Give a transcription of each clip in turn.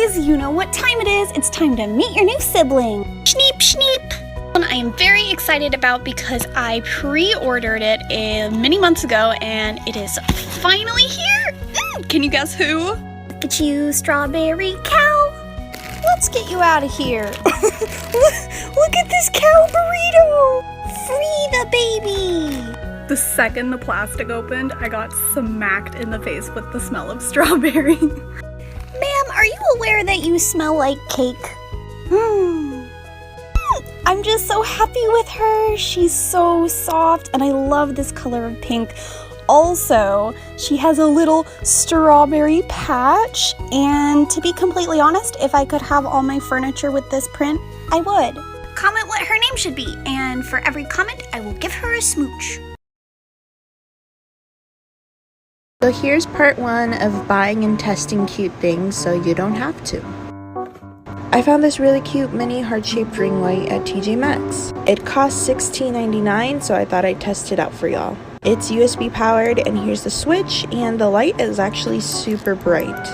guys, you know what time it is. It's time to meet your new sibling. Schneep, schneep. One I am very excited about because I pre-ordered it many months ago and it is finally here. Can you guess who? Look at you, strawberry cow. Let's get you out of here. Look at this cow burrito. Free the baby. The second the plastic opened, I got smacked in the face with the smell of strawberry. Ma'am, are you aware that you smell like cake? I'm just so happy with her. She's so soft and I love this color of pink. Also, she has a little strawberry patch, and to be completely honest, if I could have all my furniture with this print, I would. Comment what her name should be, and for every comment, I will give her a smooch. So here's part 1 of buying and testing cute things so you don't have to. I found this really cute mini heart-shaped ring light at TJ Maxx. It cost $16.99, so I thought I'd test it out for y'all. It's USB powered, and here's the switch, and the light is actually super bright.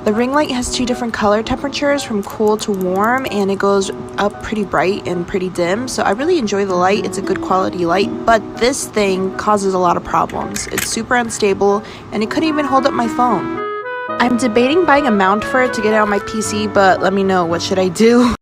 The ring light has 2 different color temperatures from cool to warm, and it goes up pretty bright and pretty dim, so I really enjoy the light. It's a good quality light, but this thing causes a lot of problems. It's super unstable and it couldn't even hold up my phone. I'm debating buying a mount for it to get it on my PC, but let me know, what should I do?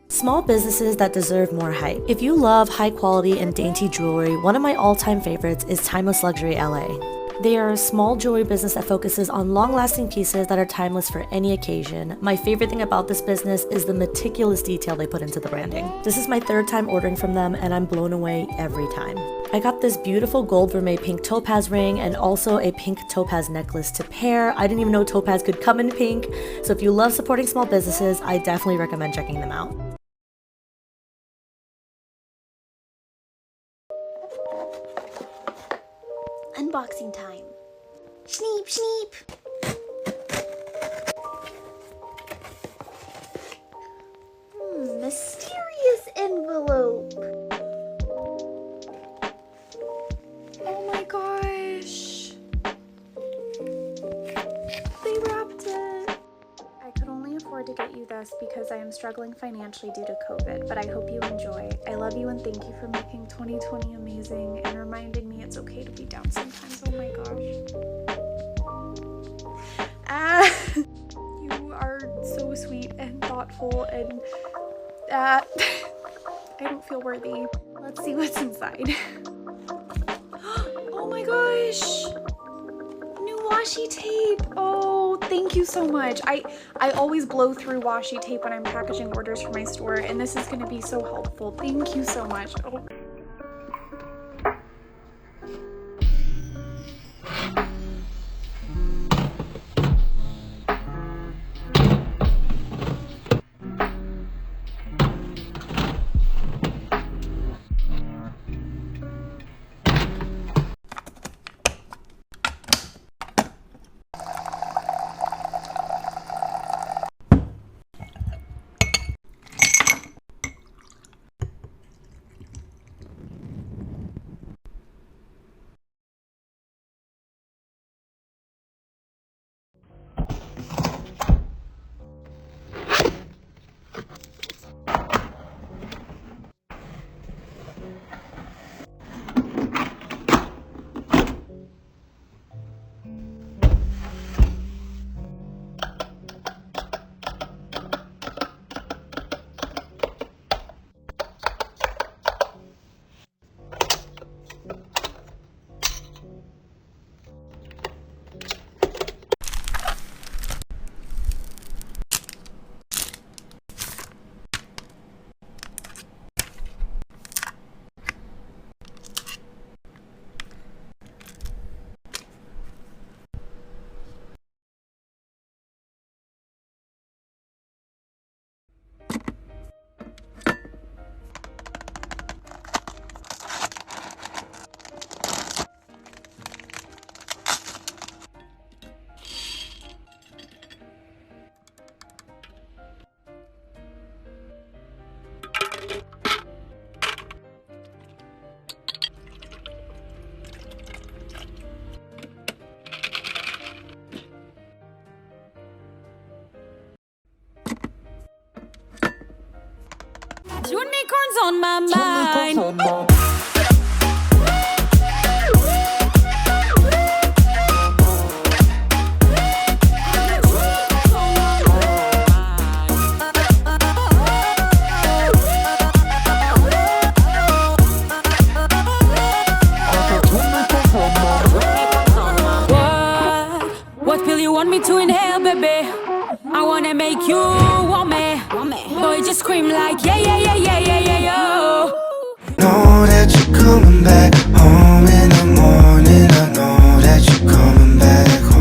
Small businesses that deserve more hype. If you love high quality and dainty jewelry, one of my all-time favorites is Timeless Luxury LA. They are a small jewelry business that focuses on long-lasting pieces that are timeless for any occasion. My favorite thing about this business is the meticulous detail they put into the branding. This is my 3rd time ordering from them and I'm blown away every time. I got this beautiful gold vermeil pink topaz ring and also a pink topaz necklace to pair. I didn't even know topaz could come in pink, so if you love supporting small businesses, I definitely recommend checking them out. Unboxing time. Schneep, schneep. Mysterious envelope. Oh my gosh. They wrapped it. I could only afford to get you this because I am struggling financially due to COVID, but I hope you enjoy. I love you and thank you for making 2020 amazing and reminding me it's okay to be down sometimes. Oh my gosh. You are so sweet and thoughtful, and I don't feel worthy. Let's see what's inside. Oh my gosh! New washi tape! Oh, thank you so much. I always blow through washi tape when I'm packaging orders for my store, and this is gonna be so helpful. Thank you so much. Oh. Unicorns on my mind. What pill you want me to inhale, baby? I wanna make you want me. Boy, just scream like yeah, yeah, yeah, yeah, yeah, yeah, yo. Know that you're coming back home in the morning. I know that you're coming back home.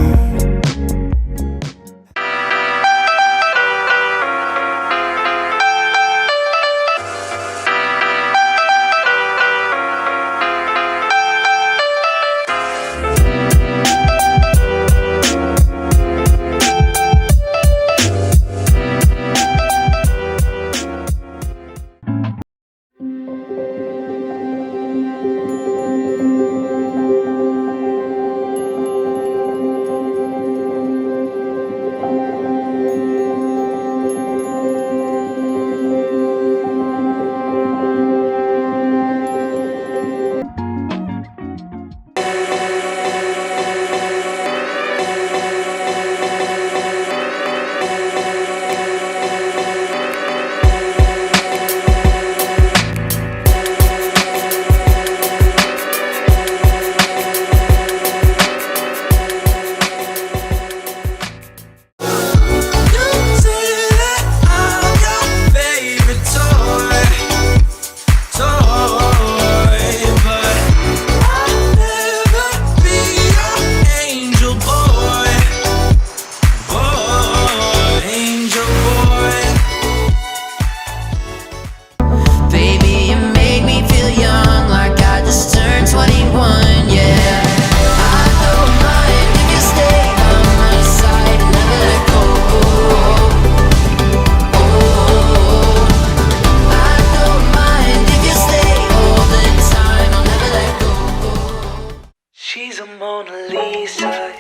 She's a Mona Lisa.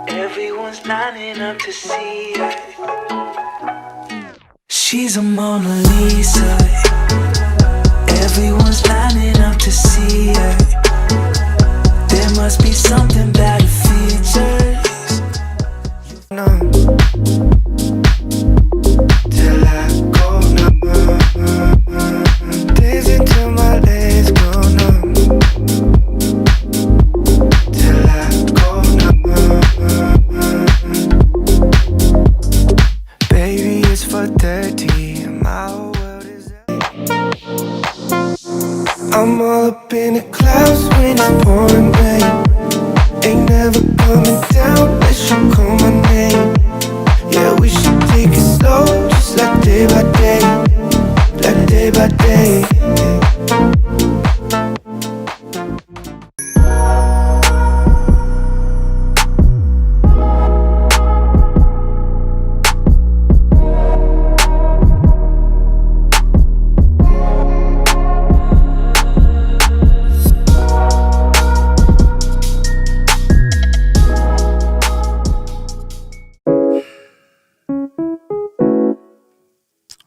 Everyone's lining up to see her. She's a Mona Lisa. Everyone's lining up to see her. There must be something about her features. You know. 4:30 and my whole world is I'm all up in the clouds when it's pouring rain. Ain't never coming down unless you call my name. Yeah, we should take it slow, just like day by day. Like day by day.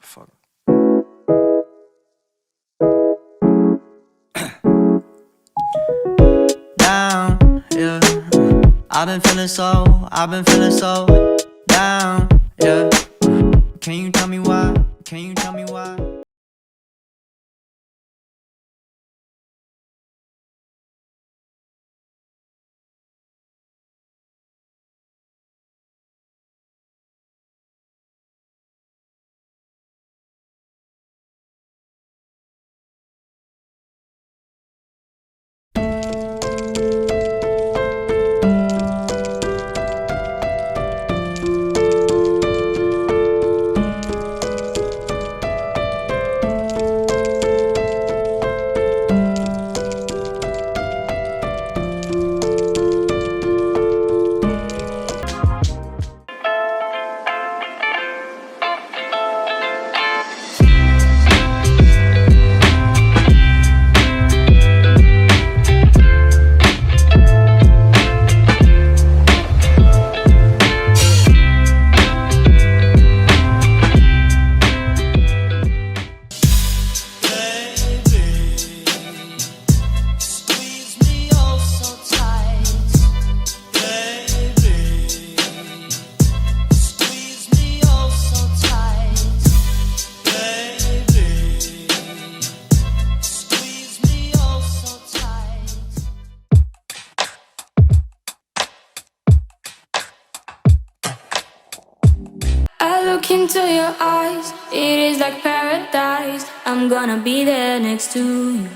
Fuck. Down, yeah. I've been feeling so down, yeah. Can you tell me why? Can you tell me why? I look into your eyes, it is like paradise. I'm gonna be there next to you.